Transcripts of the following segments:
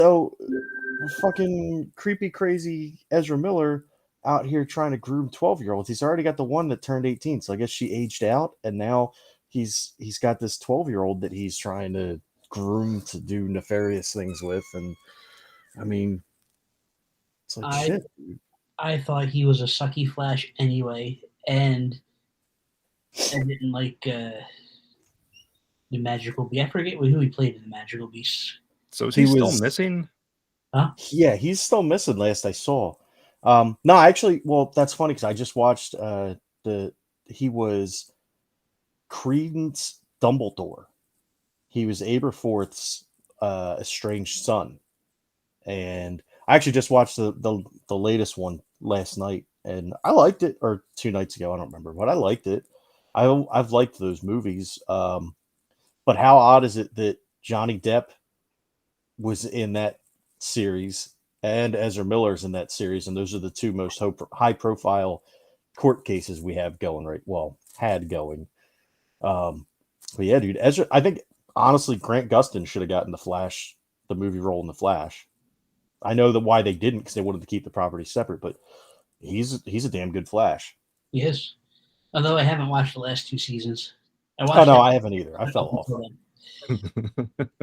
So, fucking creepy, crazy Ezra Miller out here trying to groom 12-year-olds. He's already got the one that turned 18, so I guess she aged out, and now he's got this 12-year-old that he's trying to groom to do nefarious things with, and I mean, it's like I shit, dude. I thought he was a sucky Flash anyway, and I didn't like the Magical Beast. I forget who he played in the Magical Beasts. So is he He still was, missing? Huh? yeah, he's still missing. Last I saw. No, actually, well, that's funny because I just watched the he was Credence Dumbledore. He was Aberforth's estranged son, and I actually just watched the latest one last night, and I liked it, or 2 nights ago, I don't remember, but I liked it. I've liked those movies, but how odd is it that Johnny Depp was in that series and Ezra Miller's in that series, and those are the two most high profile court cases we have going right. Well, had going. Um, but yeah, dude, Ezra. I think honestly, Grant Gustin should have gotten the Flash, the movie role in the Flash. I know that why they didn't because they wanted to keep the property separate, but he's a damn good Flash. He is. Although I haven't watched the last 2 seasons. I Oh watched no, it I haven't either. I fell up off. until then.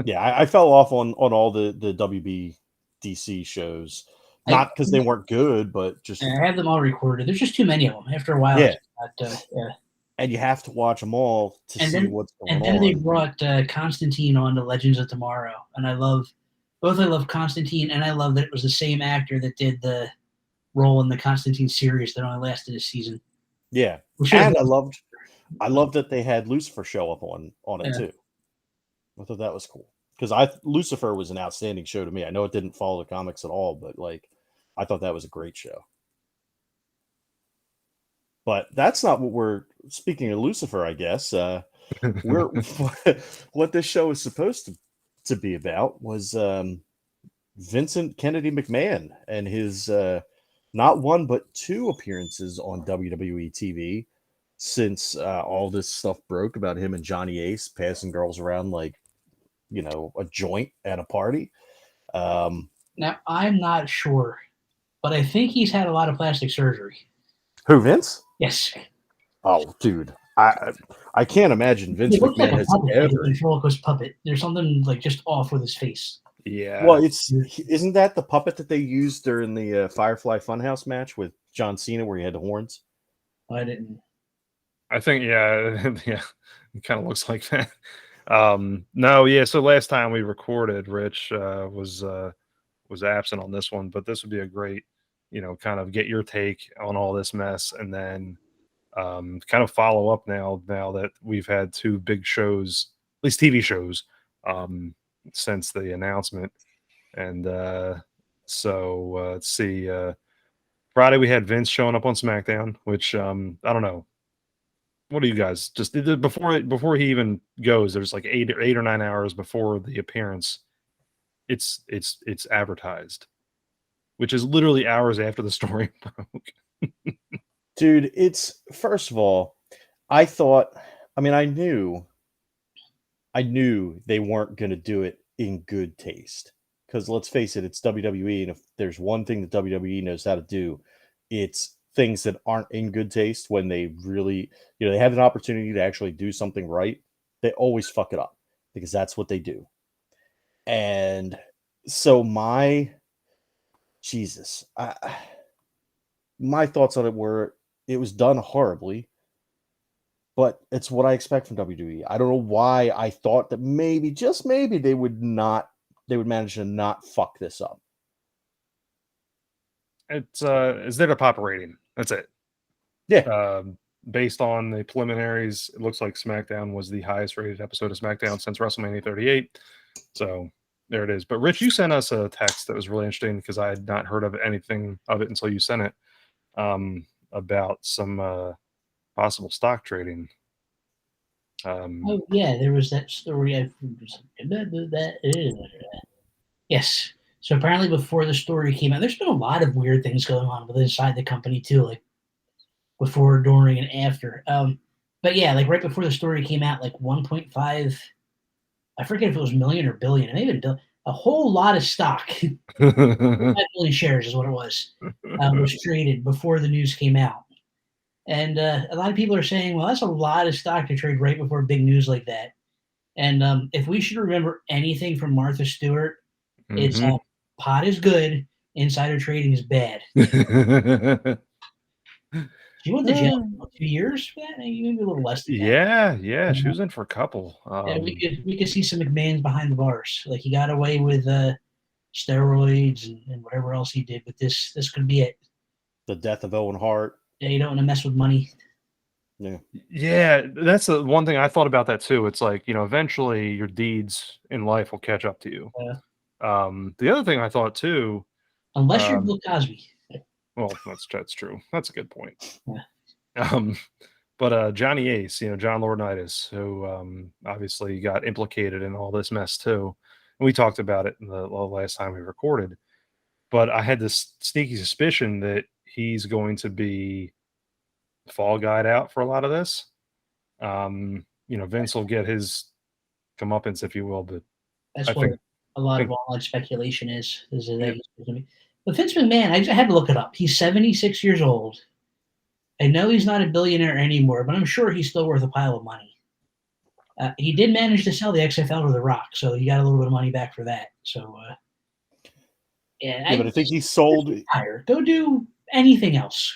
Yeah, I fell off on all the WB DC shows. I, Not because they weren't good, but just I have them all recorded. There's just too many of them. After a while, yeah. it's not, yeah. And you have to watch them all to And see then what's going and then they on. brought Constantine on to Legends of Tomorrow, and I love both. I love Constantine, and I love that it was the same actor that did the role in the Constantine series that only lasted a season. Yeah, We should have and I loved that they had Lucifer show up on it yeah. too. I thought that was cool because I Lucifer was an outstanding show to me. I know it didn't follow the comics at all, but like I thought that was a great show. But that's not what we're speaking of Lucifer. I guess we're what this show is supposed to be about was Vincent Kennedy McMahon and his not one but two appearances on WWE TV since all this stuff broke about him and Johnny Ace passing girls around like a joint at a party. Um, Now I'm not sure, but I think he's had a lot of plastic surgery. who Vince? Yes, Oh, dude, I can't imagine he Vince looks like McMahon a has puppet, like a ever. ventriloquist puppet. There's something like just off with his face. Yeah. Well, isn't that the puppet that they used during the Firefly Funhouse match with John Cena where he had the horns? I didn't. I think yeah, yeah, it kind of looks like that. No, yeah. So last time we recorded, Rich was absent on this one, but this would be a great, kind of get your take on all this mess, and then kind of follow up now that we've had two big shows, at least TV shows, since the announcement, and let's see. Friday we had Vince showing up on SmackDown, which I don't know. What do you guys just before he even goes? There's like 8 or 9 hours before the appearance. It's advertised, which is literally hours after the story broke. Dude, it's first of all, I thought, I mean, I knew they weren't going to do it in good taste. Because let's face it, it's WWE, and if there's one thing that WWE knows how to do, it's things that aren't in good taste when they really, they have an opportunity to actually do something right. They always fuck it up because that's what they do. And so Jesus, my thoughts on it were it was done horribly, but it's what I expect from WWE. I don't know why I thought that maybe, just maybe, they would manage to not fuck this up. It's their pop rating. That's it. Yeah. Based on the preliminaries, it looks like SmackDown was the highest rated episode of SmackDown since WrestleMania 38. So there it is. But Rich, you sent us a text that was really interesting because I had not heard of anything of it until you sent it, about some possible stock trading. Oh yeah, there was that story. Yes. So apparently, before the story came out, there's been a lot of weird things going on within inside the company too, like before, during, and after. But yeah, like right before the story came out, like 1.5, I forget if it was million or billion, it may have been a whole lot of stock, 5 million shares is what it was traded before the news came out. And a lot of people are saying, well, that's a lot of stock to trade right before big news like that. And if we should remember anything from Martha Stewart, it's pot is good, insider trading is bad. She went to jail for 2 years for that, maybe a little less than that. Yeah, she was in for a couple. Yeah, we could see some McMahons behind the bars. Like he got away with steroids and whatever else he did, but this could be it. The death of Owen Hart. Yeah, you don't want to mess with money. Yeah, that's the one thing I thought about that too. It's like, eventually your deeds in life will catch up to you. Yeah. The other thing I thought too, unless you're Bill Cosby. Well, that's true. That's a good point. Yeah. But Johnny Ace, John Laurinaitis, who obviously got implicated in all this mess too. And we talked about it the last time we recorded. But I had this sneaky suspicion that he's going to be fall guyed out for a lot of this. Vince will get his comeuppance, if you will, but that's what a lot of online speculation is that he's going to be. But Vince McMahon, I had to look it up. He's 76 years old. I know he's not a billionaire anymore, but I'm sure he's still worth a pile of money. He did manage to sell the XFL to The Rock, so he got a little bit of money back for that. So, but I think he sold. Go do anything else.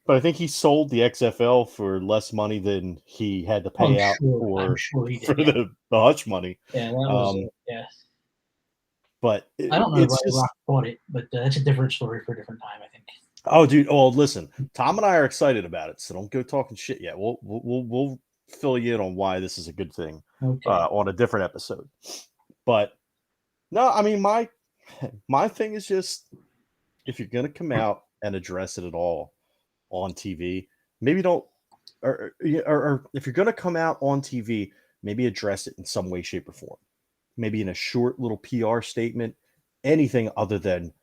But I think he sold the XFL for less money than he had to pay out for the hush money. Yeah, that was But I don't know why The Rock bought it, but that's a different story for a different time, I think. Oh, dude. Oh, listen. Tom and I are excited about it, so don't go talking shit yet. We'll fill you in on why this is a good thing on a different episode. But no, I mean my thing is just if you're gonna come out and address it at all on TV, maybe don't, or if you're gonna come out on TV, maybe address it in some way, shape, or form. Maybe in a short little PR statement, anything other than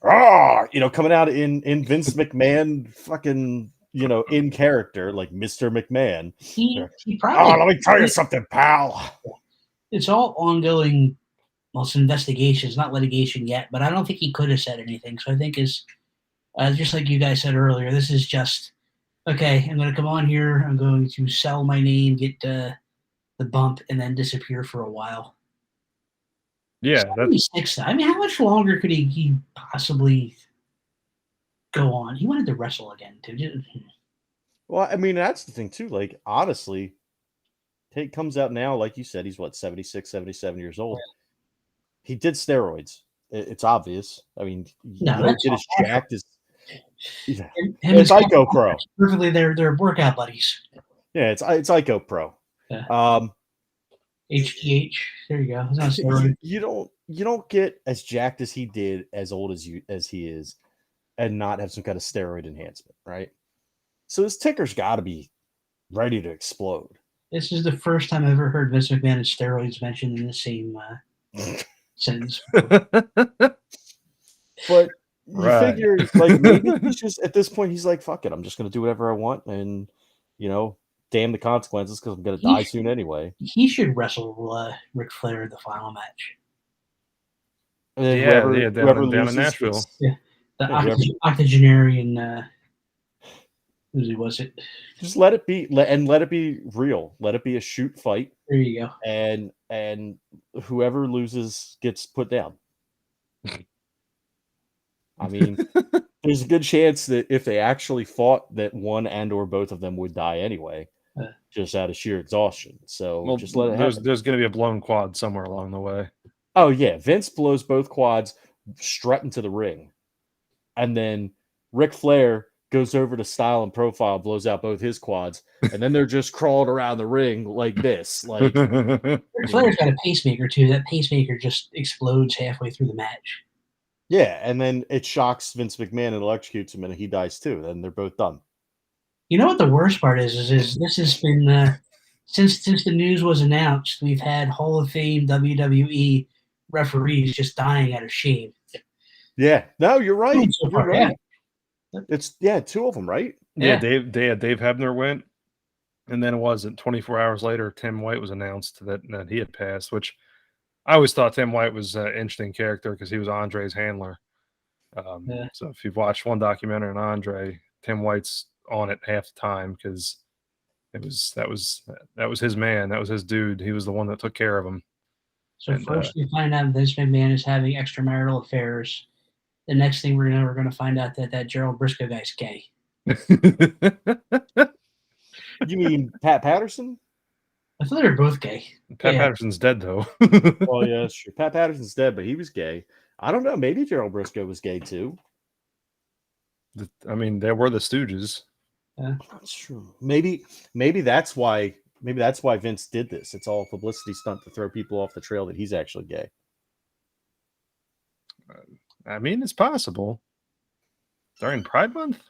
coming out in Vince McMahon fucking, in character, like Mr. McMahon. He probably, let me tell you something, pal. It's all ongoing, it's investigations, not litigation yet, but I don't think he could have said anything. So I think just like you guys said earlier, this is just, okay, I'm going to come on here, I'm going to sell my name, get the bump, and then disappear for a while. Yeah, that's. I mean, how much longer could he possibly go on? He wanted to wrestle again, too. Well, I mean, that's the thing, too. Like, honestly, Tate comes out now, like you said, he's 76, 77 years old. Yeah. He did steroids. It's obvious. I mean, you don't get as jacked as. It's Ico Pro. Perfectly, they're workout buddies. Yeah, it's Ico Pro. Yeah. HGH. There you go. You don't get as jacked as he did, as old as he is, and not have some kind of steroid enhancement, right? So his ticker's got to be ready to explode. This is the first time I've ever heard Vince McMahon and steroids mentioned in the same sentence. But you figure, like, maybe he's just at this point he's like, "Fuck it, I'm just going to do whatever I want," and damn the consequences because I'm going to die soon anyway. He should wrestle Ric Flair in the final match. Whoever down in Nashville. The octogenarian. Who was it? Just let it be, let it be real. Let it be a shoot fight. There you go. And whoever loses gets put down. I mean, there's a good chance that if they actually fought, that one and or both of them would die anyway, just out of sheer exhaustion. So just let it happen. There's going to be a blown quad somewhere along the way. Oh yeah, Vince blows both quads, strut into the ring, and then Ric Flair goes over to Style and Profile, blows out both his quads, and then they're just crawling around the ring like this. Like Ric Flair's got a pacemaker too. That pacemaker just explodes halfway through the match. Yeah, and then it shocks Vince McMahon and electrocutes him, and he dies too. Then they're both done. You know what the worst part is this has been since the news was announced, we've had Hall of Fame WWE referees just dying out of shame. Yeah, no, you're right. So far, right. Yeah. It's two of them, right? Yeah, Dave Hebner went, and then it wasn't 24 hours later. Tim White was announced that he had passed, which I always thought Tim White was an interesting character because he was Andre's handler. Yeah. So if you've watched one documentary on Andre, Tim White's on it half the time because that was his man. That was his dude. He was the one that took care of him. So And, first we find out Vince McMahon is having extramarital affairs. The next thing we're gonna find out that Gerald Briscoe guy's gay. You mean Pat Patterson? I thought they were both gay. Pat Yeah. Patterson's dead though. Well, yeah, that's true. Pat Patterson's dead, but he was gay. I don't know. Maybe Gerald Briscoe was gay too. I mean, they were the Stooges. That's true. Maybe that's why. Maybe that's why Vince did this. It's all a publicity stunt to throw people off the trail that he's actually gay. I mean, it's possible. During Pride Month?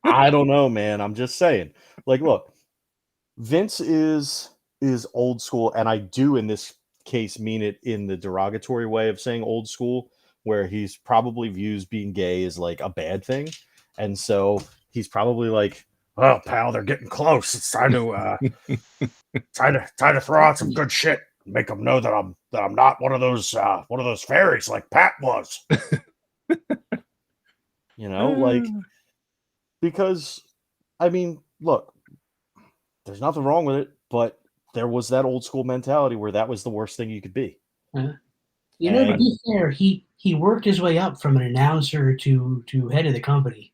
I don't know, man. I'm just saying. Like, look, Vince is old school, and I do in this case mean it in the derogatory way of saying old school, where he's probably views being gay as like a bad thing, and so he's probably like, "Oh, pal, they're getting close. It's time to time to throw out some good shit, make them know that I'm not one of those fairies like Pat was." You know, like, because I mean, look, there's nothing wrong with it, but there was that old school mentality where that was the worst thing you could be. You know, to be fair, he worked his way up from an announcer to head of the company,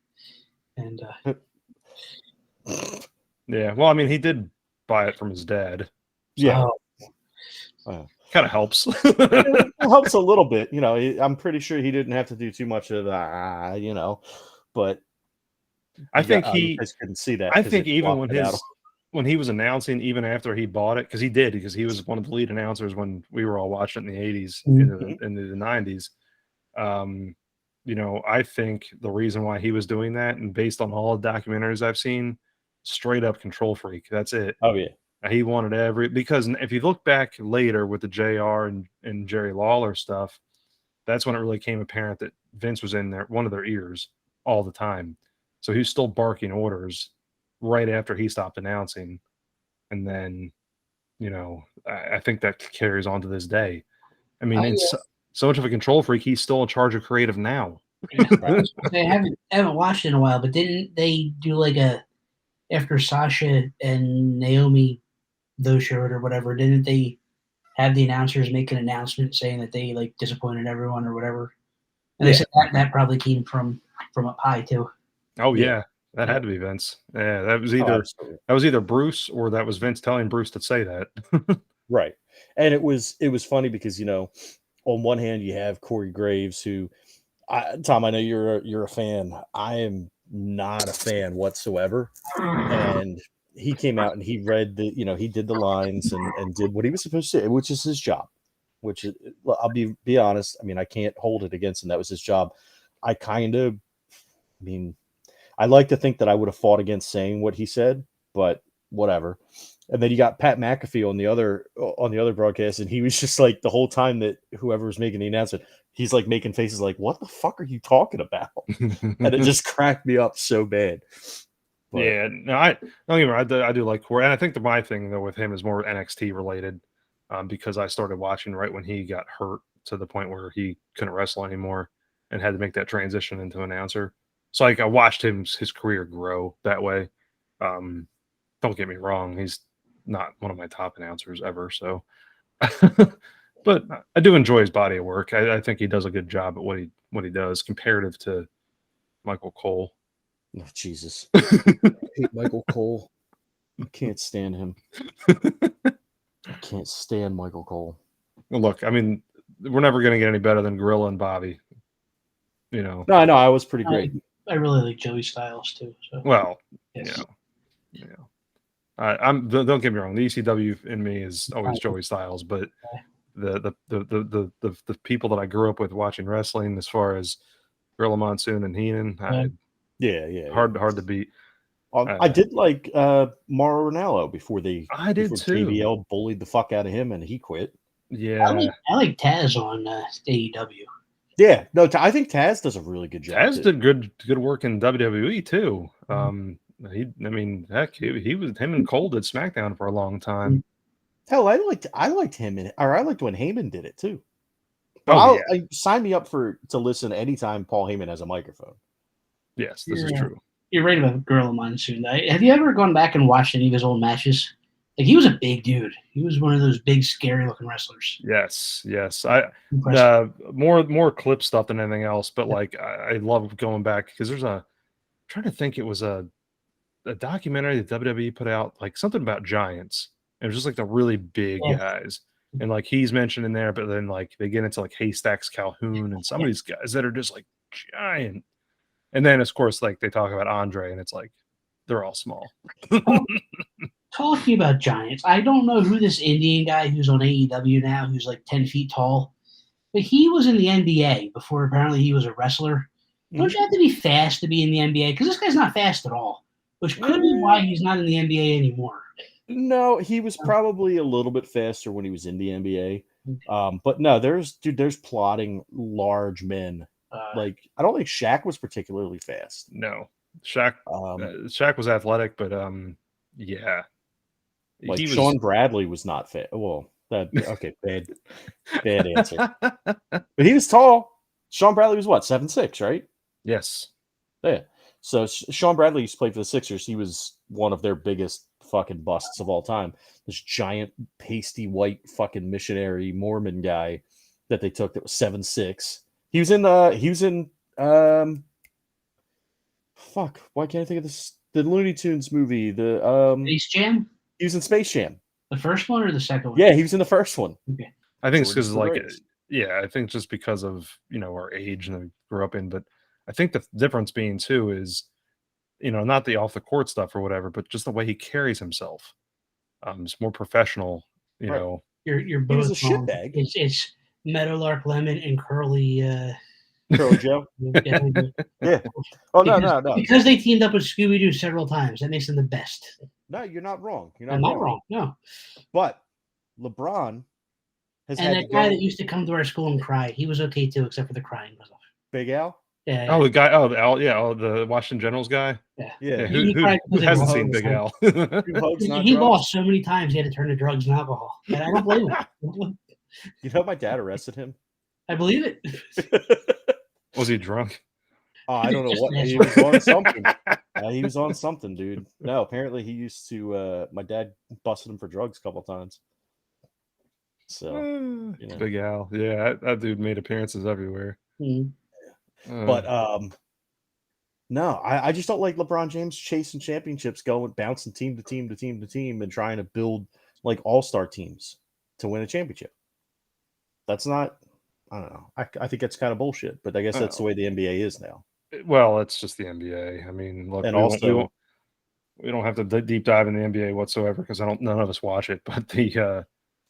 and yeah. Well, I mean, he did buy it from his dad. So, Yeah, kind of helps. it helps a little bit. You know, I'm pretty sure he didn't have to do too much of that. You know, but I think you guys couldn't see that. I think even when he was announcing, even after he bought it, because he was one of the lead announcers when we were all watching it in the 80s, into the 90s. You know, I think the reason why he was doing that, and based on all the documentaries I've seen, straight up control freak. That's it. Oh yeah. He wanted because if you look back later with the JR and Jerry Lawler stuff, that's when it really came apparent that Vince was in one of their ears all the time. So he was still barking orders right after he stopped announcing. And then, you know, I think that carries on to this day. I mean, it's so much of a control freak, he's still in charge of creative now. I haven't watched it in a while, but didn't they do like after Sasha and Naomi those showed or whatever, didn't they have the announcers make an announcement saying that they like disappointed everyone or whatever? And they said that probably came from up high too. Oh yeah. That had to be Vince. Yeah, that was either Bruce or that was Vince telling Bruce to say that. Right. And it was funny because, you know, on one hand you have Corey Graves, who Tom, I know you're a fan. I am not a fan whatsoever. And he came out and he read he did the lines and did what he was supposed to do, which is his job. Which is, I'll be honest. I mean, I can't hold it against him. That was his job. I like to think that I would have fought against saying what he said, but whatever. And then you got Pat McAfee on the other broadcast, and he was just like the whole time that whoever was making the announcement, he's like making faces like, "What the fuck are you talking about?" And it just cracked me up so bad. But, yeah, no, I do like Corey, and I think my thing though with him is more NXT related, because I started watching right when he got hurt to the point where he couldn't wrestle anymore and had to make that transition into announcer. So like I watched his career grow that way. Don't get me wrong, he's not one of my top announcers ever. So, but I do enjoy his body of work. I think he does a good job at what he does comparative to Michael Cole. Oh, Jesus. I hate Michael Cole. I can't stand him. I can't stand Michael Cole. Look, I mean, we're never going to get any better than Gorilla and Bobby. You know. No, I was pretty great. I really like Joey Styles too. So. Well, yes. Don't get me wrong. The ECW in me is always Joey Styles, but the people that I grew up with watching wrestling, as far as Gorilla Monsoon and Heenan, hard to beat. I did like Mauro Ranallo before I did too. JBL bullied the fuck out of him and he quit. Yeah, I like Taz on AEW. Yeah, no, I think Taz does a really good job. Taz did good work in WWE too. He was him and Cole did SmackDown for a long time. Hell, I liked him I liked when Heyman did it too. But Oh, yeah. sign me up to listen anytime Paul Heyman has a microphone. Yes, this is true. You're right about Gorilla Monsoon. Have you ever gone back and watched any of his old matches? Like, he was a big dude. He was one of those big, scary looking wrestlers. Yes. More clip stuff than anything else, but like I love going back because there's I'm trying to think, it was a documentary that WWE put out, like something about giants. It was just like the really big guys. And like he's mentioned in there, but then like they get into like Haystacks Calhoun and some of these guys that are just like giant. And then of course, like they talk about Andre and it's like they're all small. Talking about giants, I don't know who this Indian guy who's on AEW now, who's like 10 feet tall, but he was in the NBA before apparently he was a wrestler. Don't you have to be fast to be in the NBA? Because this guy's not fast at all, which could be why he's not in the NBA anymore. No, he was probably a little bit faster when he was in the NBA. But no, there's plotting large men. Like I don't think Shaq was particularly fast. No, Shaq was athletic, but yeah. Like Sean Bradley was not fast. Well, bad answer. But he was tall. Sean Bradley was what, 7'6", right? Yes. Yeah. So Sean Bradley used to play for the Sixers. He was one of their biggest fucking busts of all time. This giant, pasty white fucking missionary Mormon guy that they took that was 7'6". He was in fuck, why can't I think of this? The Looney Tunes movie, the Space Jam? He was in Space Jam. The first one or the second one? Yeah, he was in the first one. Okay. I think it's because I think just because of our age and we grew up in, but I think the difference being too is, not the off the court stuff or whatever, but just the way he carries himself. It's more professional, Right. You're both he was a shitbag. It's Meadowlark Lemon and Curly Joe. Yeah. Oh no. Because they teamed up with Scooby Doo several times. That makes them the best. No, you're not wrong. I'm not wrong. No. But LeBron has and that guy that used to come to our school and cry, he was okay too, except for the crying. Big Al? Yeah. Oh, the guy. Oh, the Al. Yeah. Oh, the Washington Generals guy. Yeah. Who hasn't seen Big Al? He lost so many times he had to turn to drugs and alcohol. And I don't blame him. You know, my dad arrested him. I believe it. Was he drunk? Oh, I don't know what he was on something. He was on something, dude. No, apparently he used to. My dad busted him for drugs a couple of times. So, Big Al, yeah, that dude made appearances everywhere. Mm-hmm. But no, I just don't like LeBron James chasing championships, bouncing team to team to team to team, and trying to build like all-star teams to win a championship. That's not. I don't know. I think that's kind of bullshit, but I guess that's the way the NBA is now. Well, it's just the NBA. I mean, look, and we don't have to deep dive in the NBA whatsoever because none of us watch it. But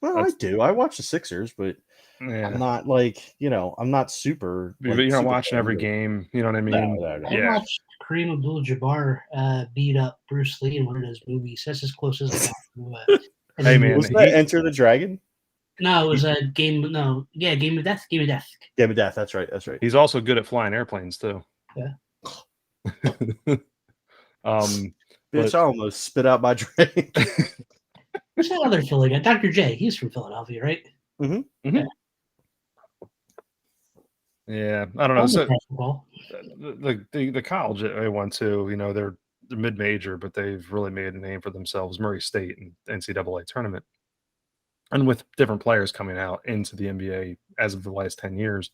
well, I do. I watch the Sixers, but I'm not like I'm not super. But you're not watching every game. You know what I mean? No. I watched Kareem Abdul-Jabbar beat up Bruce Lee in one of those movies. That's as close as I got to. Hey man, was that Enter the Dragon? No, it was a game. No, yeah, Game of Death. Game of Death. Game of Death. That's right. He's also good at flying airplanes too. Yeah. Bitch, I almost spit out my drink. Who's that other Philly guy? Dr. J. He's from Philadelphia, right? Mm-hmm. Mm-hmm. Yeah, I don't know. So the college I went to, they're mid-major, but they've really made a name for themselves. Murray State and NCAA tournament. And with different players coming out into the NBA as of the last 10 years,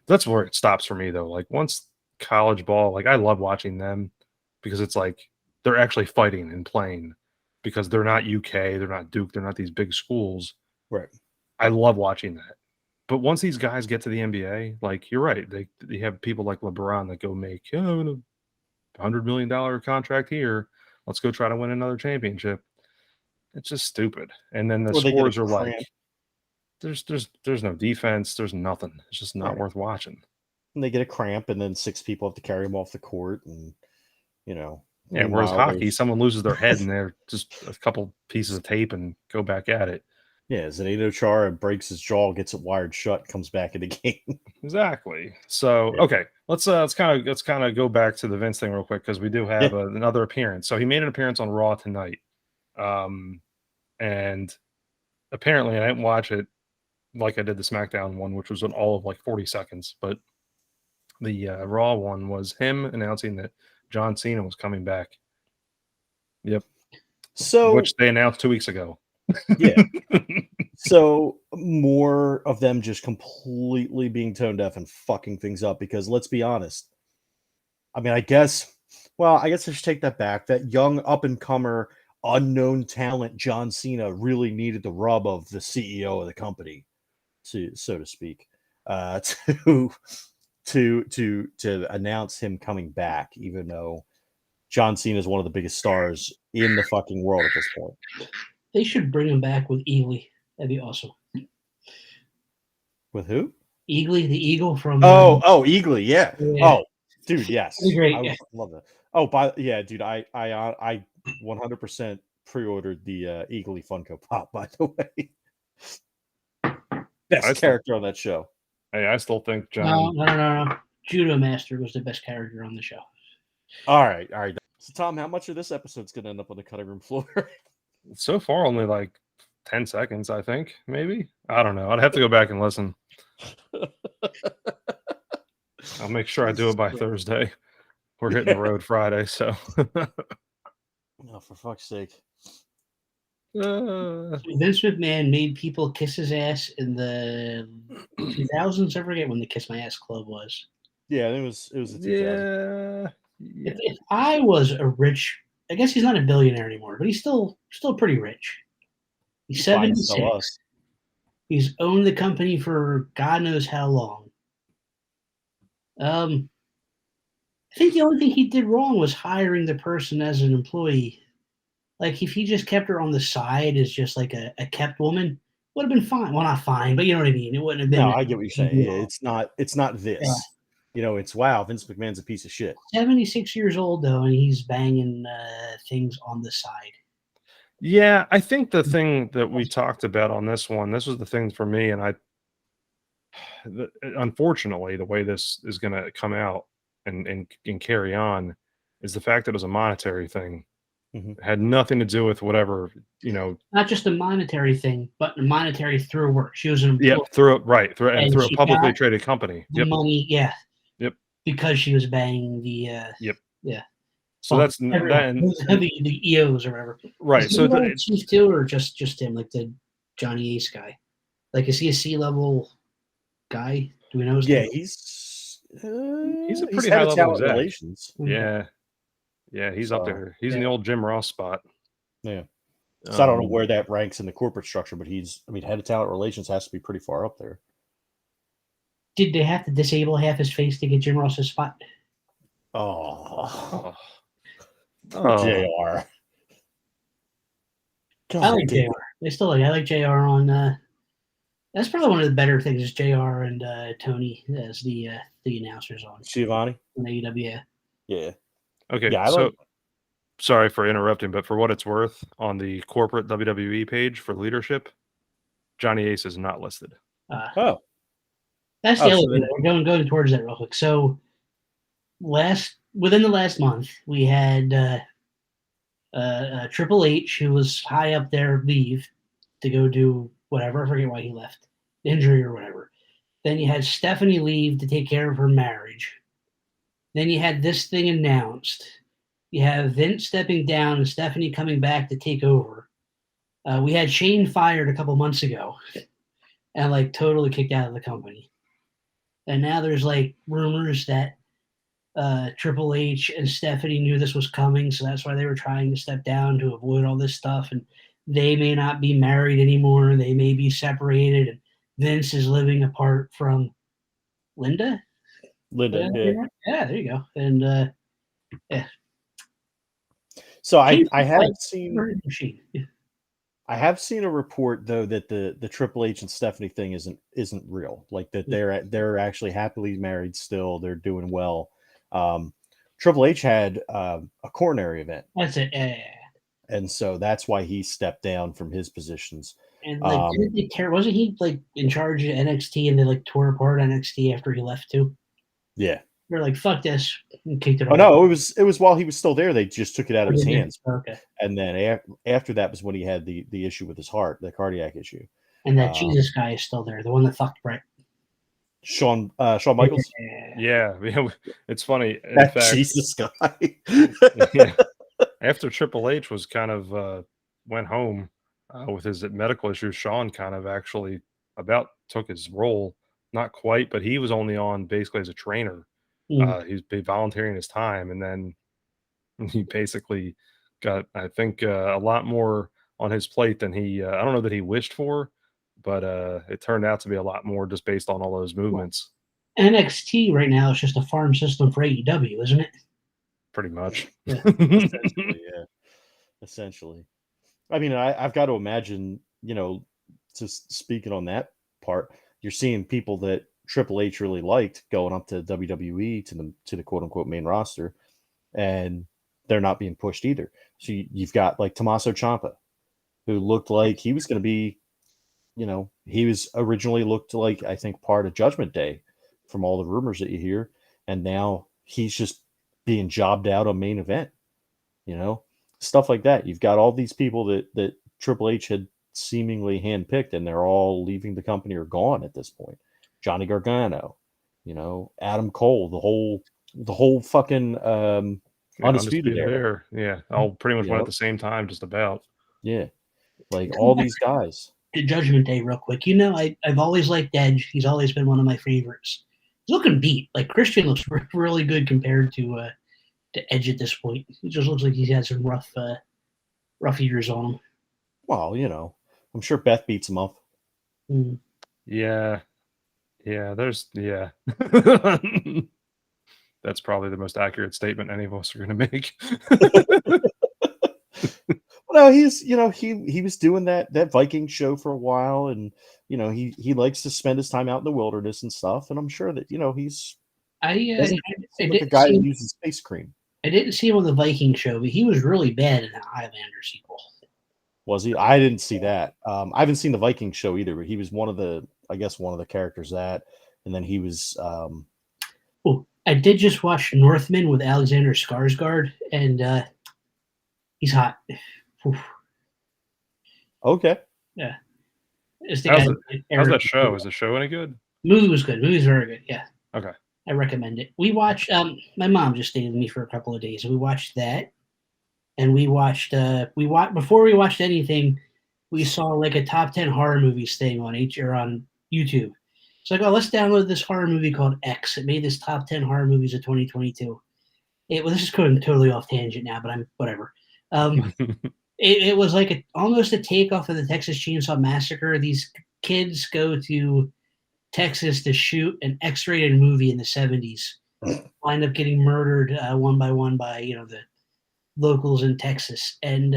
that's where it stops for me, though. Like, once college ball, like, I love watching them because it's like they're actually fighting and playing because they're not UK, they're not Duke, they're not these big schools. Right. I love watching that. But once these guys get to the NBA, like, you're right. They have people like LeBron that go make a $100 million contract here. Let's go try to win another championship. It's just stupid. And then the scores are like, there's no defense. There's nothing. It's just not worth watching. And they get a cramp, and then 6 people have to carry them off the court. And, Yeah, whereas hockey, someone loses their head and they're just a couple pieces of tape and go back at it. Yeah, Zdeno Chara breaks his jaw, gets it wired shut, comes back in the game. Exactly. So, okay, let's kind of go back to the Vince thing real quick because we do have another appearance. So he made an appearance on Raw tonight. And apparently I didn't watch it like I did the SmackDown one, which was all of like 40 seconds. But the Raw one was him announcing that John Cena was coming back. Yep. So which they announced 2 weeks ago. yeah. So more of them just completely being tone deaf and fucking things up, because let's be honest. I mean, I guess I should take that back. That young up and comer, unknown talent, John Cena, really needed the rub of the CEO of the company, so to speak, to announce him coming back, even though John Cena is one of the biggest stars in the fucking world at this point. They should bring him back with Eagly. That'd be awesome. With who? Eagly, the eagle from. Eagly, yeah. Yeah. Oh, dude, yes. That'd be great. I would love that. Oh, dude, I 100% pre-ordered the Eagly Funko Pop, by the way. Best character on that show. Hey, I still think John. No. Judo Master was the best character on the show. All right. So, Tom, how much of this episode's going to end up on the cutting room floor? So far, only like 10 seconds, I think. Maybe. I don't know. I'd have to go back and listen. I'll make sure I do it by Thursday. We're hitting the road Friday, so. No, for fuck's sake. Vince McMahon made people kiss his ass in the 2000s. I forget when the Kiss My Ass Club was. Yeah, it was the 2000s. Yeah. If I was a rich, I guess he's not a billionaire anymore, but he's still pretty rich. He's 76. He's owned the company for God knows how long. I think the only thing he did wrong was hiring the person as an employee. Like, if he just kept her on the side as just like a kept woman, would have been fine. Well, not fine, but you know what I mean. It wouldn't have been. No, I get what you're saying. Yeah, it's not this. Yeah. You know, it's wow, Vince McMahon's a piece of shit. 76 years old though, and he's banging things on the side. Yeah, I think the thing that we talked about on this one, this was the thing for me, and unfortunately, the way this is going to come out and carry on is the fact that it was a monetary thing. Mm-hmm. It had nothing to do with whatever, you know. Not just a monetary thing, but monetary through work. She was an employee. Yeah, through a publicly traded company. The money, yeah. Yep. Because she was banging the. Yep. Yeah. So that's the EOs or whatever. Right. So it's Chief too, or just him, like the Johnny Ace guy. Like, is he a C-level guy? Do we know his name? He's a pretty high level exec. Relations. Yeah, he's up there. He's in the old Jim Ross spot. Yeah. So I don't know where that ranks in the corporate structure, but head of talent relations has to be pretty far up there. Did they have to disable half his face to get Jim Ross's spot? Oh. JR. I like JR. I like JR on. That's probably one of the better things is JR and Tony as the announcers on Schiavone. On AEW. Yeah. Okay. Yeah, sorry for interrupting, but for what it's worth, on the corporate WWE page for leadership, Johnny Ace is not listed. That's the other thing. We're going towards that real quick. So within the last month, we had Triple H, who was high up there, leave to go do whatever. I forget why he left, injury or whatever. Then you had Stephanie leave to take care of her marriage. Then you had this thing announced. You have Vince stepping down and Stephanie coming back to take over. We had Shane fired a couple months ago and like totally kicked out of the company. And now there's like rumors that Triple H and Stephanie knew this was coming, so that's why they were trying to step down to avoid all this stuff. And they may not be married anymore. They may be separated. And Vince is living apart from Linda. Yeah, there you go. And yeah. So I have seen a report though that the Triple H and Stephanie thing isn't real. Like that they're actually happily married still. They're doing well. Triple H had a coronary event. That's it. And so that's why he stepped down from his positions. And like, wasn't he like in charge of NXT and they like tore apart NXT after he left too? Yeah. They're like, fuck this, and kicked it Oh off. no, it was while he was still there. They just took it out of his hands, Okay. and then after that was when he had the issue with his heart, the cardiac issue. And that Jesus guy is still there, the one that fucked Brett. Shawn Michaels. Yeah, it's funny. In That fact, Jesus guy. yeah, after Triple H was kind of went home with his medical issues, Shawn kind of actually about took his role. Not quite, but he was only on basically as a trainer. He's been volunteering his time, and then he basically got, I think, a lot more on his plate than he. I don't know that he wished for, but it turned out to be a lot more just based on all those movements. NXT right now is just a farm system for AEW, isn't it? Pretty much. Yeah. Yeah. Essentially. I mean, I've got to imagine, just speaking on that part, you're seeing people that Triple H really liked going up to WWE to the quote unquote main roster, and they're not being pushed either. So you've got like Tommaso Ciampa, who looked like he was going to be, he was originally looked like, I think, part of Judgment Day from all the rumors that you hear, and now he's just being jobbed out on main event, stuff like that. You've got all these people that Triple H had seemingly handpicked, and they're all leaving the company or gone at this point. Johnny Gargano, Adam Cole, the whole fucking Undisputed Era. Yeah, all pretty much went at the same time, just about. Yeah, like all these guys. To Judgment Day, real quick. I've always liked Edge. He's always been one of my favorites. He's looking beat. Like Christian looks really good compared to Edge at this point. He just looks like he's had some rough years on him. Well, I'm sure Beth beats him up. Mm. Yeah. That's probably the most accurate statement any of us are going to make. Well, he's he was doing that Viking show for a while, and he likes to spend his time out in the wilderness and stuff. And I'm sure that he's like a guy who uses face cream. I didn't see him on the Viking show, but he was really bad in the Highlander sequel. Was he? I didn't see that. I haven't seen the Viking show either, but he was one of the characters that, and then he was. Oh, I did just watch Northman with Alexander Skarsgård, and he's hot. Oof. Okay. Yeah. How's that show? Is the show any good? Movie was good. Movie's very good. Yeah. Okay. I recommend it. We watched. My mom just stayed with me for a couple of days. We watched that, and we watched. Before we watched anything, we saw like a top 10 horror movies thing on on YouTube. So I go, let's download this horror movie called X. It made this top 10 horror movies of 2022. This is going totally off tangent now, but I'm whatever. It was like almost a takeoff of the Texas Chainsaw Massacre. These kids go to Texas to shoot an X-rated movie in the 70s, wind up getting murdered one by one by the locals in Texas, and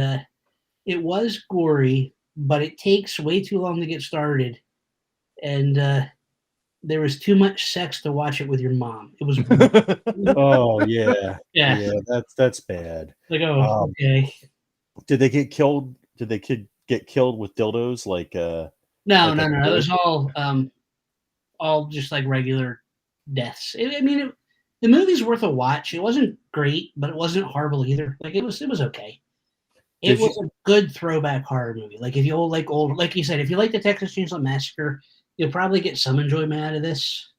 it was gory, but it takes way too long to get started, and there was too much sex to watch it with your mom. It was. Oh yeah, yeah. That's bad. Like okay. Did they get killed? Did they get killed with dildos? Like no. It was all just like regular deaths. The movie's worth a watch. It wasn't great, but it wasn't horrible either. Like it was okay. It was a good throwback horror movie. Like if you like you said, if you like the Texas Chainsaw Massacre, you'll probably get some enjoyment out of this.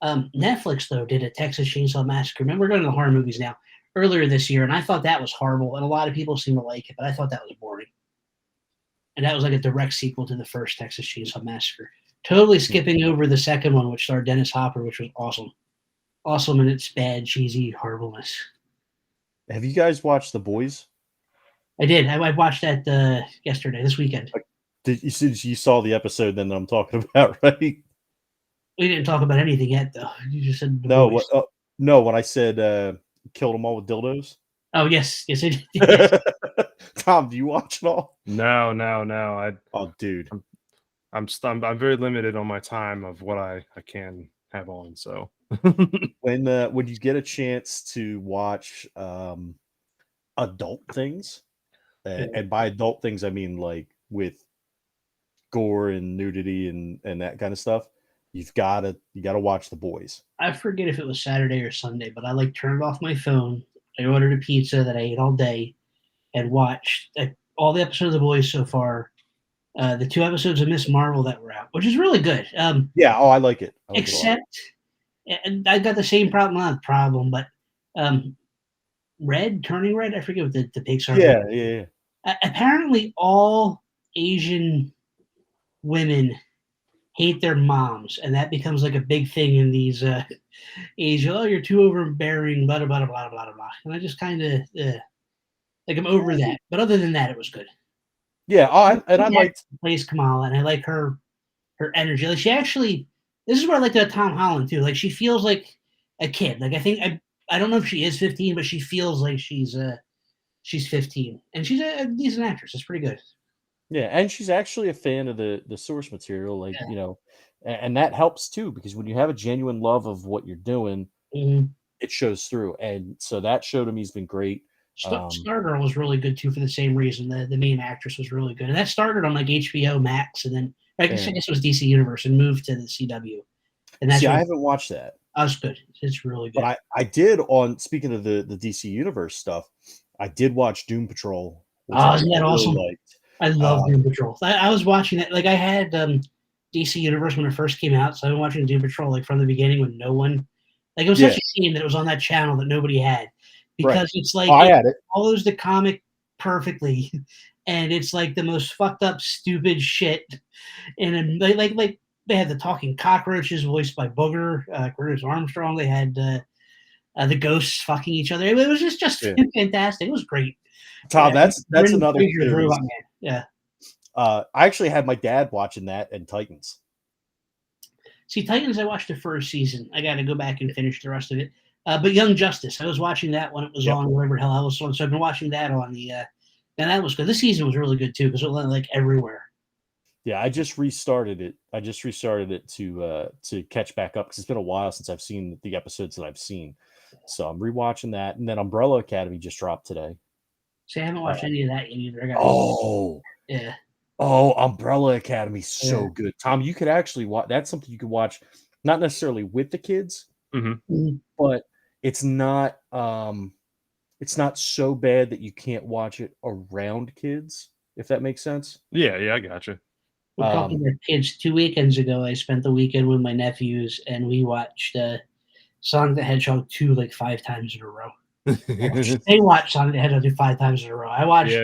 Netflix though did a Texas Chainsaw Massacre. Remember, we're going to the horror movies now. Earlier this year, and I thought that was horrible, and a lot of people seem to like it, but I thought that was boring. And that was like a direct sequel to the first Texas Chainsaw Massacre. Totally skipping over the second one, which starred Dennis Hopper, which was awesome. Awesome in its bad, cheesy horribleness. Have you guys watched The Boys? I did. I watched that this weekend. You saw the episode then that I'm talking about, right? We didn't talk about anything yet, though. You just said no. No, when I said killed them all with dildos. Oh yes, I did. Yes. Tom, do you watch it all? No. Oh, dude, I'm very limited on my time of what I can have on. So when you get a chance to watch adult things, and by adult things I mean like with gore and nudity and that kind of stuff, you gotta watch The Boys. I forget if it was Saturday or Sunday, but I like turned off my phone. I ordered a pizza that I ate all day and watched all the episodes of The Boys so far. The 2 episodes of Miss Marvel that were out, which is really good. Yeah, I like it. I like it a lot. Except, and I got the same problem, not problem, but Turning Red. I forget what the pigs are. Yeah. Apparently, all Asian women hate their moms, and that becomes like a big thing in these Asia. Oh, you're too overbearing, blah blah blah blah blah blah. And I just kind of like I'm over that. But other than that, it was good. Yeah, I liked plays Kamala, and I like her energy. Like she actually, this is where I like that Tom Holland too. Like she feels like a kid. Like I don't know if she is 15, but she feels like she's 15, and she's a decent actress. It's pretty good. Yeah, and she's actually a fan of the source material, like and that helps too, because when you have a genuine love of what you're doing, it shows through. And so that show to me has been great. Stargirl was really good too for the same reason. The main actress was really good, and that started on like HBO Max, and then I guess it was DC Universe and moved to the CW. And that's I haven't watched that. That's good. It's really good. But I did speaking of the DC Universe stuff, I did watch Doom Patrol. Isn't that awesome? I love Doom Patrol. I was watching that. Like I had DC Universe when it first came out, so I've been watching Doom Patrol like from the beginning when no one, like it was such a shame that it was on that channel that nobody had, because it's like it follows the comic perfectly, and it's like the most fucked up, stupid shit. And like they had the talking cockroaches voiced by Booger, Curtis Armstrong. They had the ghosts fucking each other. It was just fantastic. It was great. Tom, that's another series. Yeah. I actually had my dad watching that and Titans. See, Titans, I watched the first season. I got to go back and finish the rest of it. But Young Justice, I was watching that when it was on wherever the hell I was on. So I've been watching that on the. And that was good. This season was really good too because it went like everywhere. Yeah, I just restarted it. To catch back up because it's been a while since I've seen the episodes that I've seen. So I'm rewatching that, and then Umbrella Academy just dropped today. See, I haven't watched any of that yet either. Yeah. Oh, Umbrella Academy, so good. Tom, you could actually watch. That's something you could watch, not necessarily with the kids, but it's not so bad that you can't watch it around kids, if that makes sense. Yeah, I gotcha. We're talking about kids. 2 weekends ago, I spent the weekend with my nephews, and we watched Sonic the Hedgehog 2 like 5 times in a row. They watched Sonic the Hedgehog 2 5 times in a row. I watched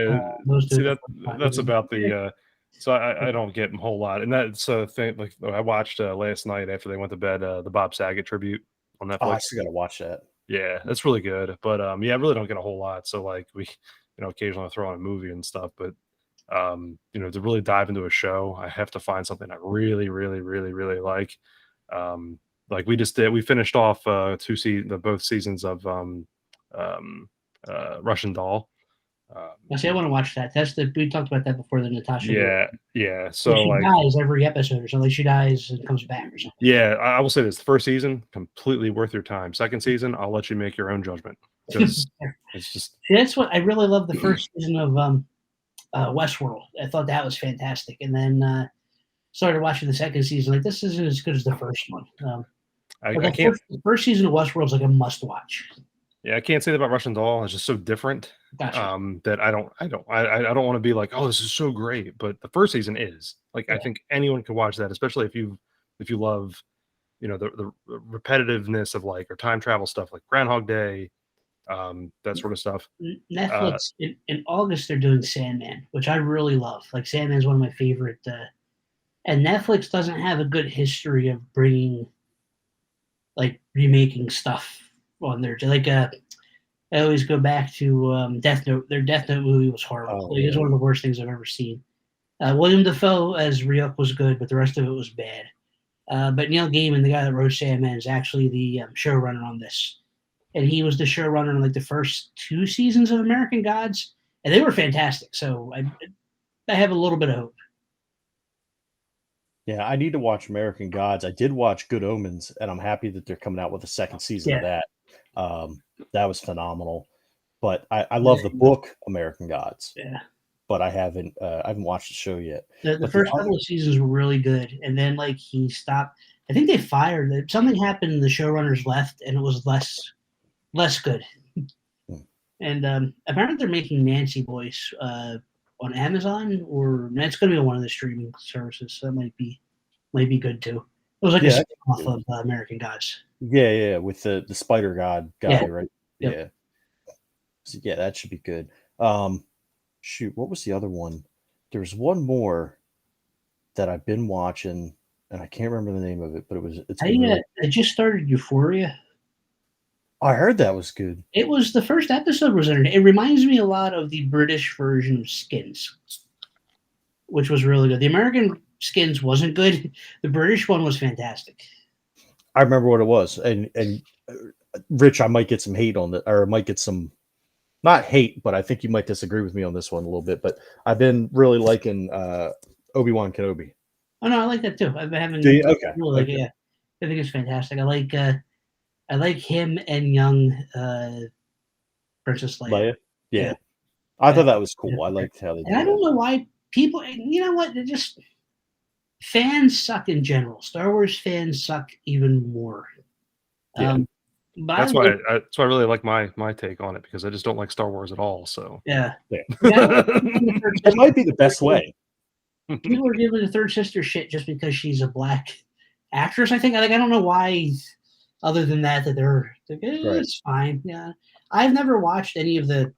most of it. That's about the so I don't get a whole lot, and that's a thing. Like I watched last night after they went to bed the Bob Saget tribute on Netflix. I still gotta watch that. Yeah, that's really good. But I really don't get a whole lot. So like we occasionally throw on a movie and stuff, but to really dive into a show, I have to find something I really, really, really, really like. Like we finished off both seasons of Russian Doll. I want to watch that. We talked about that before, the Natasha. Yeah. So she dies every episode or something. She dies and comes back or something. Yeah, I will say this: the first season, completely worth your time. Second season, I'll let you make your own judgment. Because it's just that's what I really love. The first season of Westworld, I thought that was fantastic, and then started watching the second season. Like, this isn't as good as the first one. The first season of Westworld is like a must-watch. Yeah, I can't say that about Russian Doll. It's just so different. Gotcha. That I don't want to be like, oh, this is so great. But the first season is like, I think anyone can watch that, especially if you love, the repetitiveness of like or time travel stuff like Groundhog Day, that sort of stuff. Netflix in August they're doing Sandman, which I really love. Like Sandman is one of my favorite. And Netflix doesn't have a good history of bringing, like, remaking stuff on there. Like I always go back to Death Note. Their Death Note movie was horrible. It was one of the worst things I've ever seen. William Dafoe as Ryuk was good, but the rest of it was bad. But Neil Gaiman, the guy that wrote Sandman, is actually the showrunner on this. And he was the showrunner on like the first 2 seasons of American Gods, and they were fantastic. So I have a little bit of hope. Yeah, I need to watch American Gods. I did watch Good Omens, and I'm happy that they're coming out with a second season of that. That was phenomenal. But I love the book American Gods. Yeah. But I haven't watched the show yet. The first couple of seasons were really good, and then like he stopped. I think they fired it. Something happened and the showrunners left, and it was less good. And apparently they're making Nancy Boys on Amazon, or it's going to be on one of the streaming services. So that might be good too. It was like a spin-off of American Gods. Yeah, with the spider god guy, right? Yep. Yeah. So, yeah, that should be good. Shoot, what was the other one? There was one more that I've been watching, and I can't remember the name of it, but I just started Euphoria. I heard that was good. It was the first episode was entertaining. It reminds me a lot of the British version of Skins, which was really good. The American Skins wasn't good. The British one was fantastic. I remember what it was, and Rich, I might get some hate on that, or I might get some, not hate, but I think you might disagree with me on this one a little bit. But I've been really liking Obi-Wan Kenobi. Oh no, I like that too. I've been having okay. Really like it. Yeah, I think it's fantastic. I like him and young Princess Leia. Yeah. I thought that was cool. I liked how they did that. I don't know why people. You know what? They're just fans suck in general. Star Wars fans suck even more. Yeah. But that's why I really like my take on it, because I just don't like Star Wars at all. So it might be the best way. People are giving the third sister shit just because she's a black actress. I think. I don't know why. Other than that they're it's fine. Yeah, I've never watched any of the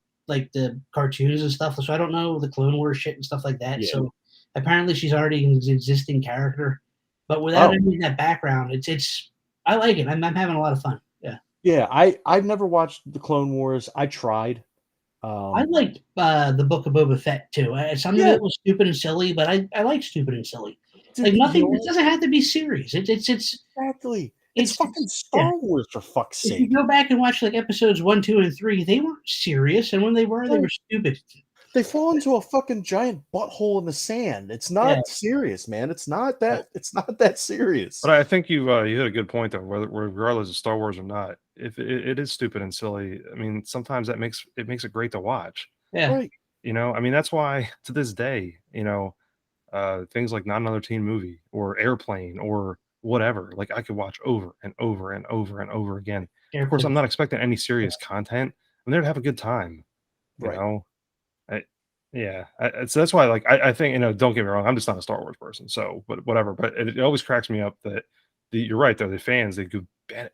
cartoons and stuff, so I don't know the Clone Wars shit and stuff like that. Yeah. So apparently she's already an existing character, but without any of that background, it's I like it. I'm having a lot of fun. Yeah. Yeah, I've never watched the Clone Wars. I tried. I liked the Book of Boba Fett too. Some of it was stupid and silly, but I like stupid and silly. Dude, like nothing. It doesn't have to be serious. It's exactly. It's fucking Star Wars, for fuck's sake. If you go back and watch episodes 1, 2, and 3, they weren't serious, and when they were stupid. They fall into a fucking giant butthole in the sand. It's not serious, man. It's not that. It's not that serious. But I think you hit a good point though. Regardless of Star Wars or not, if it is stupid and silly, I mean, sometimes that makes it great to watch. Yeah. Right. You know, I mean, that's why to this day, you know, things like Not Another Teen Movie or Airplane or whatever, like I could watch over and over and over and over again. Airplane. Of course, I'm not expecting any serious content. I'm there to have a good time. You know, so that's why, I think, you know, don't get me wrong, I'm just not a Star Wars person, so but whatever. But it always cracks me up that you're right though, the fans, they go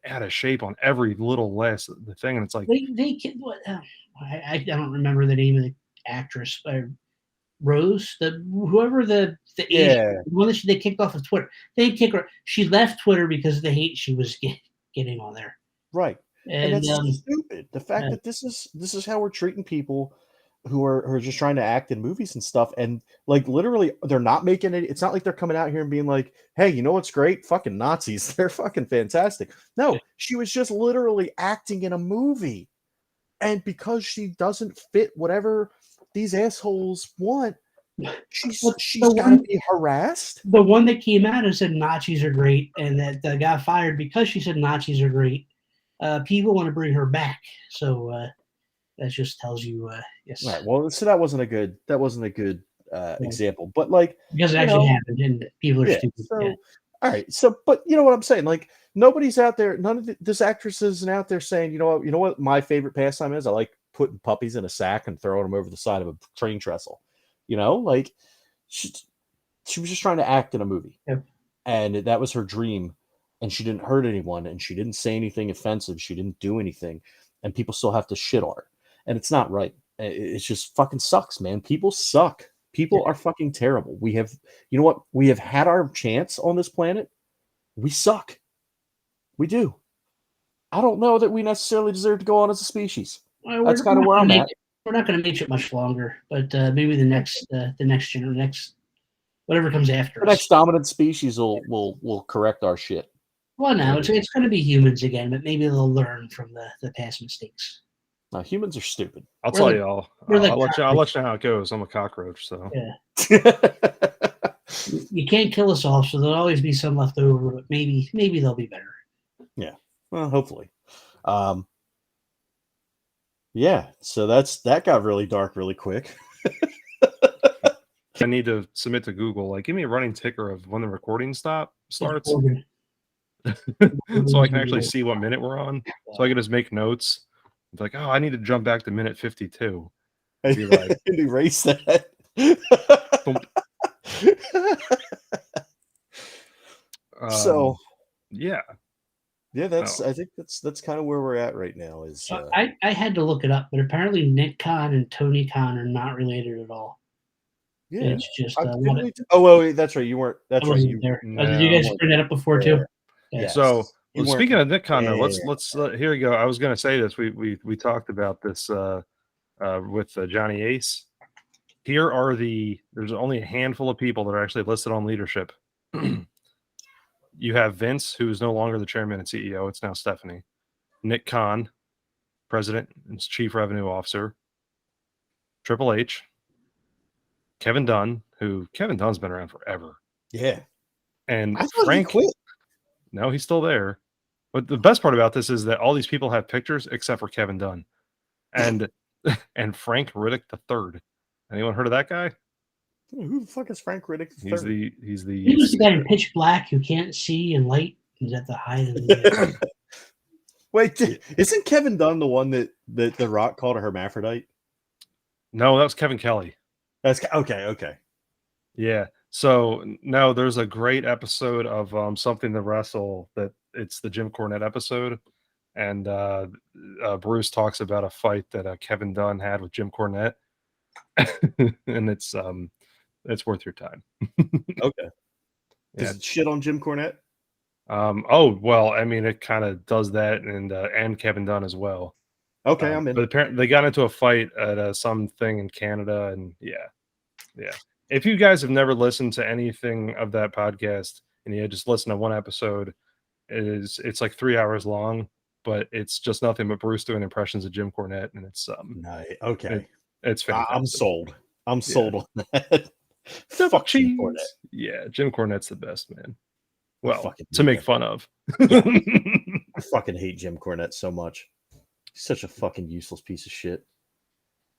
out of shape on every little last the thing, and it's like I don't remember the name of the actress. Rose, whoever the Asian, the one that they kicked off of Twitter. They kicked her. She left Twitter because of the hate she was getting on there. Right, and that's stupid. The fact that this is how we're treating people who are just trying to act in movies and stuff, and literally they're not making it. It's not like they're coming out here and being like, "Hey, you know what's great? Fucking Nazis. They're fucking fantastic." No, she was just literally acting in a movie, and because she doesn't fit whatever these assholes want, she's got to be harassed. The one that came out and said Nazis are great, and that got fired because she said Nazis are great. People want to bring her back, so that just tells you yes. Right. Well, so that wasn't a good example, but because it actually happened, and people are stupid. So, all right. So, but you know what I'm saying? Nobody's out there. None of this actress isn't out there saying, you know what my favorite pastime is. I like putting puppies in a sack and throwing them over the side of a train trestle. You know, she was just trying to act in a movie, and that was her dream. And she didn't hurt anyone, and she didn't say anything offensive. She didn't do anything, and people still have to shit on her, and it's not right. It just fucking sucks, man. People suck. People are fucking terrible. We have had our chance on this planet. We suck. We do. I don't know that we necessarily deserve to go on as a species. Well, that's kind of where I'm at. We're not going to make it much longer, but maybe the next whatever comes after the next dominant species will correct our shit. Well, no, it's going to be humans again, but maybe they'll learn from the past mistakes. No, humans are stupid. I'll tell y'all. I'll let you know how it goes. I'm a cockroach, so you can't kill us all, so there'll always be some left over. But maybe they'll be better. Yeah, well, hopefully. Yeah, so that got really dark really quick. I need to submit to Google. Give me a running ticker of when the recording starts. so I can actually see what minute we're on. So I can just make notes. It's like, oh, I need to jump back to minute 52. Be like, and erase that. So yeah, that's I think that's kind of where we're at right now. Is I had to look it up, but apparently Nick Khan and Tony Khan are not related at all. yeah, It's just that's right. You weren't. That's I right. wasn't there. Did you guys bring that up before too? Yeah. Yes. So You weren't speaking of Nick Khan, there. let's here we go. I was going to say this. We talked about this with Johnny Ace. Here are there's only a handful of people that are actually listed on leadership. You have Vince, who is no longer the chairman and CEO. It's now Stephanie. Nick Khan, president and chief revenue officer. Triple H. Kevin Dunn, Kevin Dunn's been around forever. Yeah. And I thought Frank he quit. No, he's still there. But the best part about this is that all these people have pictures except for Kevin Dunn. And Frank Riddick III. Anyone heard of that guy? Who the fuck is Frank Riddick III? He's the guy in Pitch Black who can't see and light. He's at the height of the Wait, isn't Kevin Dunn the one that The Rock called a hermaphrodite? No, that was Kevin Kelly. That's okay. Yeah. So no, there's a great episode of Something to Wrestle that it's the Jim Cornette episode, and Bruce talks about a fight that Kevin Dunn had with Jim Cornette, and it's worth your time. Okay. Does it shit on Jim Cornette? Oh well, I mean it kind of does that, and Kevin Dunn as well. Okay, I'm in. But apparently they got into a fight at something in Canada, and yeah. If you guys have never listened to anything of that podcast and you just listen to one episode, it's like 3 hours long, but it's just nothing but Bruce doing impressions of Jim Cornette, and it's okay. It's fantastic. I'm sold. I'm sold on that. Fuck Jim Cornette. Yeah, Jim Cornette's the best, man. Well, to make fun of. I fucking hate Jim Cornette so much. He's such a fucking useless piece of shit.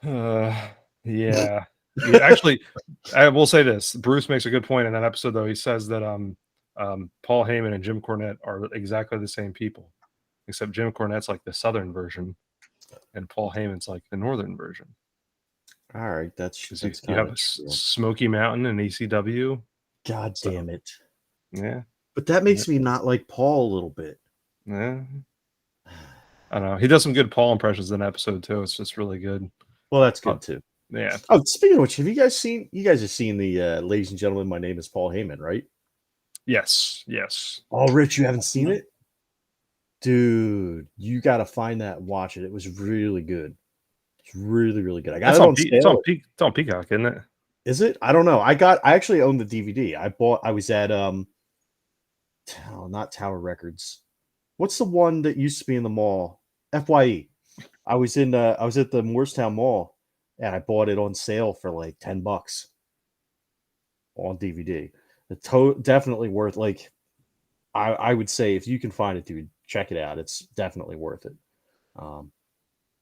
Yeah. Actually, I will say this. Bruce makes a good point in that episode, though. He says that Paul Heyman and Jim Cornette are exactly the same people, except Jim Cornette's like the southern version, and Paul Heyman's like the northern version. All right, that's you have a Smoky Mountain and ECW. God damn it! Yeah, but that makes me not like Paul a little bit. Yeah, I don't know. He does some good Paul impressions in that episode too. It's just really good. Well, that's good too. Yeah. Oh, speaking of which, have you guys seen? You guys have seen the Ladies and Gentlemen, My Name is Paul Heyman, right? Yes. Oh, Rich, you haven't seen it, dude? You got to find that and watch it. It was really good. It's really, really good. I got it on sale. It's on Peacock, isn't it? Is it? I don't know. I actually own the DVD. I was at not Tower Records. What's the one that used to be in the mall? FYE. I was at the Moorestown Mall. And I bought it on sale for like $10 on DVD. Definitely worth, like, I would say if you can find it, dude, check it out. It's definitely worth it.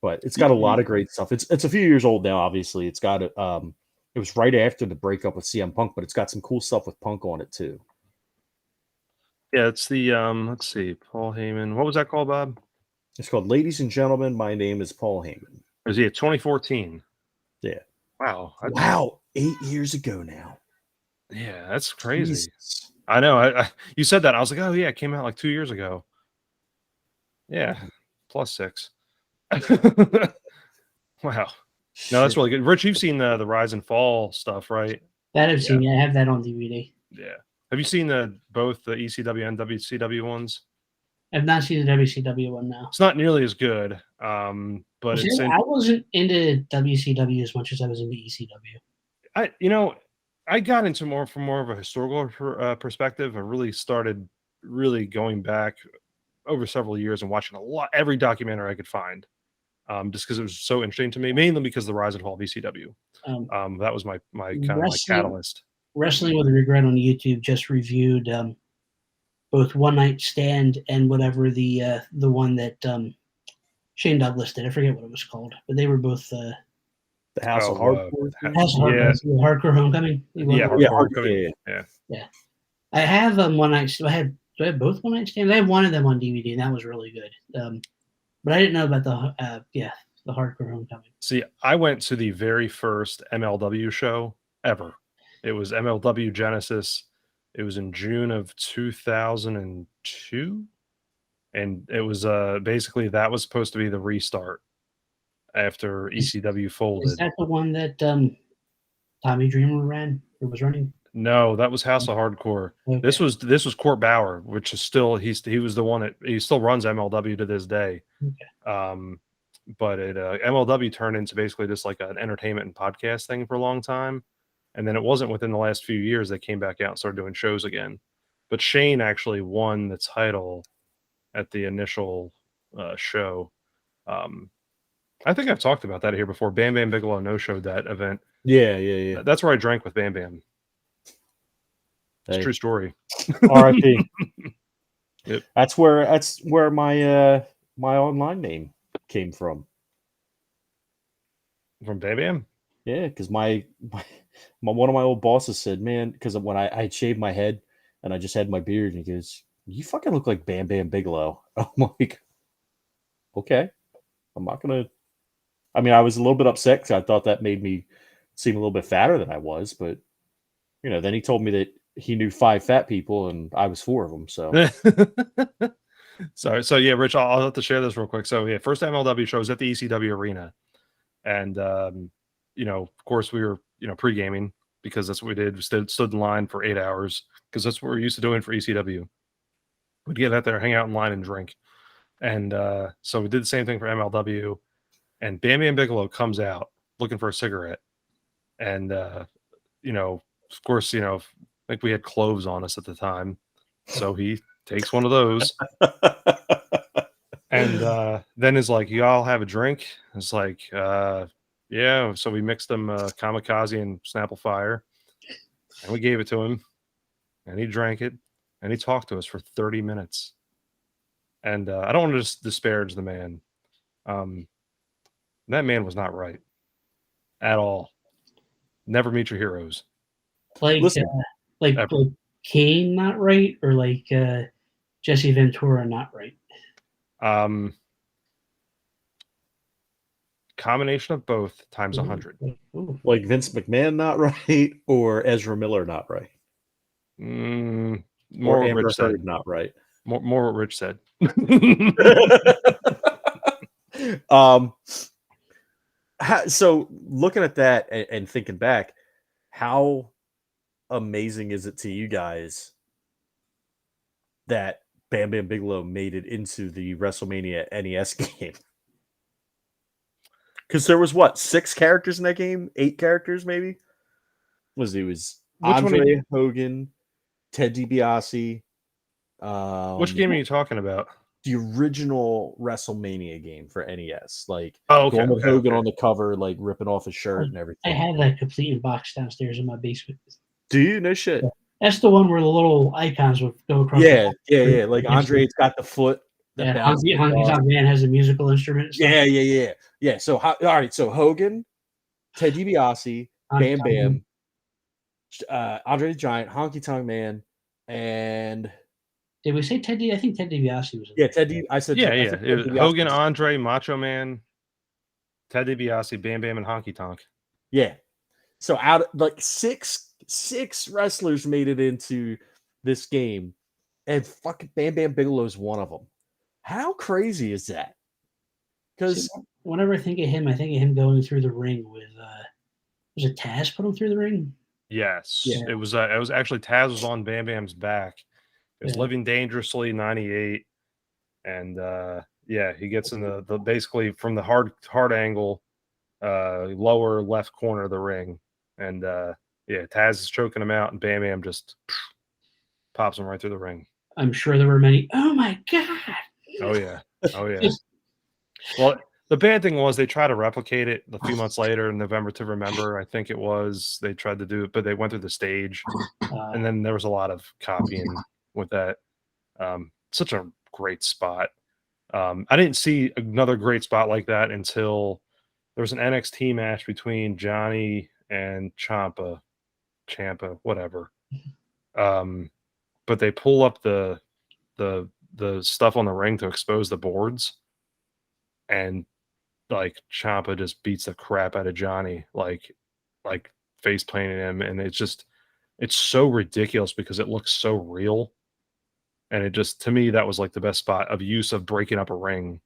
But it's got a lot of great stuff. It's a few years old now, obviously. It's got it was right after the breakup with CM Punk, but it's got some cool stuff with Punk on it too. Yeah, it's the let's see, Paul Heyman. What was that called, Bob? It's called Ladies and Gentlemen, My Name is Paul Heyman. Or is he at 2014? Yeah. Wow. 8 years ago now. Yeah, that's crazy. Jesus. I know. You said that. I was like, oh yeah, it came out like 2 years ago. Yeah. +6. Wow. No, that's really good. Rich, you've seen the Rise and Fall stuff, right? That I've seen. I have that on DVD. Yeah. Have you seen both the ECW and WCW ones? I've not seen the WCW one now. It's not nearly as good. But I wasn't into WCW as much as I was into ECW. I got into from more of a historical perspective. I really started going back over several years and watching every documentary I could find, just because it was so interesting to me. Mainly because of the rise and fall of ECW. That was my kind of my catalyst. Wrestling with Regret on YouTube just reviewed both One Night Stand and whatever the one that Shane Douglas did. I forget what it was called, but they were both the House of Hardcore. Hardcore Homecoming. Hardcore Homecoming. Yeah. I have One Night. I had Do I have both one night stands? I have one of them on DVD, and that was really good. But I didn't know about the Hardcore Homecoming. See, I went to the very first MLW show ever. It was MLW Genesis. It was in June of 2002, and it was basically that was supposed to be the restart after ECW Is folded. that the one that Tommy Dreamer ran or was running? No, that was House of Hardcore. Okay. This was Court Bauer, which is still he was the one that he still runs MLW to this day. Okay. But it MLW turned into basically just like an entertainment and podcast thing for a long time, and then it wasn't within the last few years they came back out and started doing shows again. But Shane actually won the title at the initial show. I think I've talked about that here before. Bam Bam Bigelow no-showed that event. Yeah. That's where I drank with Bam Bam. It's a true story. R.I.P. Yep. That's where my my online name came from. From Bam Bam? Yeah, because my one of my old bosses said, man, because when I shaved my head and I just had my beard, and he goes, "You fucking look like Bam Bam Bigelow." I'm like, okay, I'm not gonna. I mean, I was a little bit upset because I thought that made me seem a little bit fatter than I was, but then he told me that he knew 5 fat people and I was 4 of them. So, so yeah, Rich, I'll have to share this real quick. So yeah, first MLW show was at the ECW arena, and of course we were pre-gaming because that's what we did. We stood in line for 8 hours because that's what we're used to doing for ECW. We'd get out there, hang out in line, and drink. And so we did the same thing for MLW. And Bam Bam Bigelow comes out looking for a cigarette, and of course, I think we had cloves on us at the time, so he takes one of those, and then is like, "You all have a drink?" It's like, "Yeah." So we mixed them Kamikaze and Snapple Fire, and we gave it to him, and he drank it, and he talked to us for 30 minutes. And I don't want to just disparage the man. That man was not right at all. Never meet your heroes. Like Listen, like Kane not right, or like Jesse Ventura not right? Combination of both times 100. like Vince McMahon not right, or Ezra Miller not right, More or what Amber Rich said. Heard not right. More what Rich said. So looking at that and thinking back, how amazing is it to you guys that Bam Bam Bigelow made it into the WrestleMania NES game? Because there was 6 characters in that game, 8 characters maybe. It was Andre Hogan, Ted DiBiase. Which game are you talking about? The original WrestleMania game for NES, like okay, with Hogan on the cover, like ripping off his shirt and everything. I have that complete in box downstairs in my basement. Do you? No shit. That's the one where the little icons would go across. Yeah. Like Andre's got the foot. Honky Tonk Man has a musical instrument. Yeah. So all right. So Hogan, Ted DiBiase, Bam Bam, Andre the Giant, Honky Tonk Man, and did we say Ted? I think Ted DiBiase was. I said It was Hogan, Andre, Macho Man, Ted DiBiase, Bam Bam, and Honky Tonk. Yeah. So out like six wrestlers made it into this game, and fucking Bam Bam Bigelow's one of them. How crazy is that? Because whenever I think of him going through the ring with was it Taz put him through the ring? Yes. Yeah. It was actually Taz was on Bam Bam's back. It was Living Dangerously 98. And he gets in the basically from the hard angle, lower left corner of the ring. And Taz is choking him out, and Bam Bam just pops him right through the ring. I'm sure there were many. Oh my god! Oh yeah. Well, the bad thing was they tried to replicate it a few months later in November to Remember. I think it was they tried to do it, but they went through the stage, and then there was a lot of copying with that. Such a great spot. I didn't see another great spot like that until there was an NXT match between Johnny and Ciampa, whatever. But they pull up the the stuff on the ring to expose the boards, and like Ciampa just beats the crap out of Johnny, like face planting him, and it's so ridiculous because it looks so real. And it just, to me, that was like the best spot of use of breaking up a ring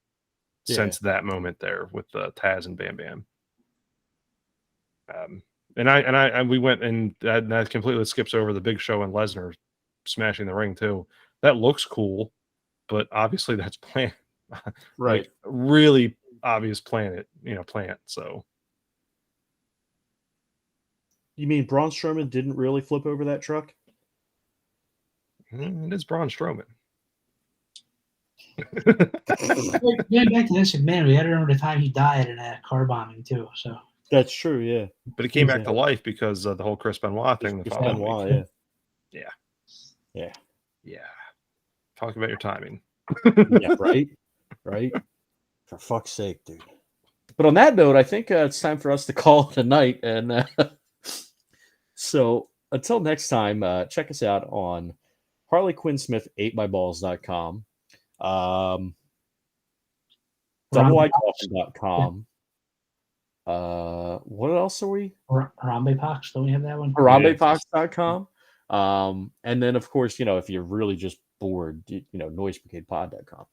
since that moment there with Taz and Bam Bam. And we went, and that completely skips over the Big Show and Lesnar smashing the ring too. That looks cool, but obviously that's planned, Right. like, really obvious plant. So You mean Braun Strowman didn't really flip over that truck? it is Braun Strowman. Going back to this McMahon, we had to remember the time he died in a car bombing too. So That's true, yeah. But he came back to life because of the whole Chris Benoit thing. Chris Benoit, yeah. Yeah. Talk about your timing. Yeah, right? Right? For fuck's sake, dude. But on that note, I think it's time for us to call it a night. And so until next time, check us out on HarleyQuinnSmith8myballs.com, DoubleWideCoffin.com. What else are we? Harambe Pox, don't we have that one? HarambePox.com. And then, of course, if you're really just bored, NoiseBrigadePod.com.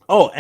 Oh,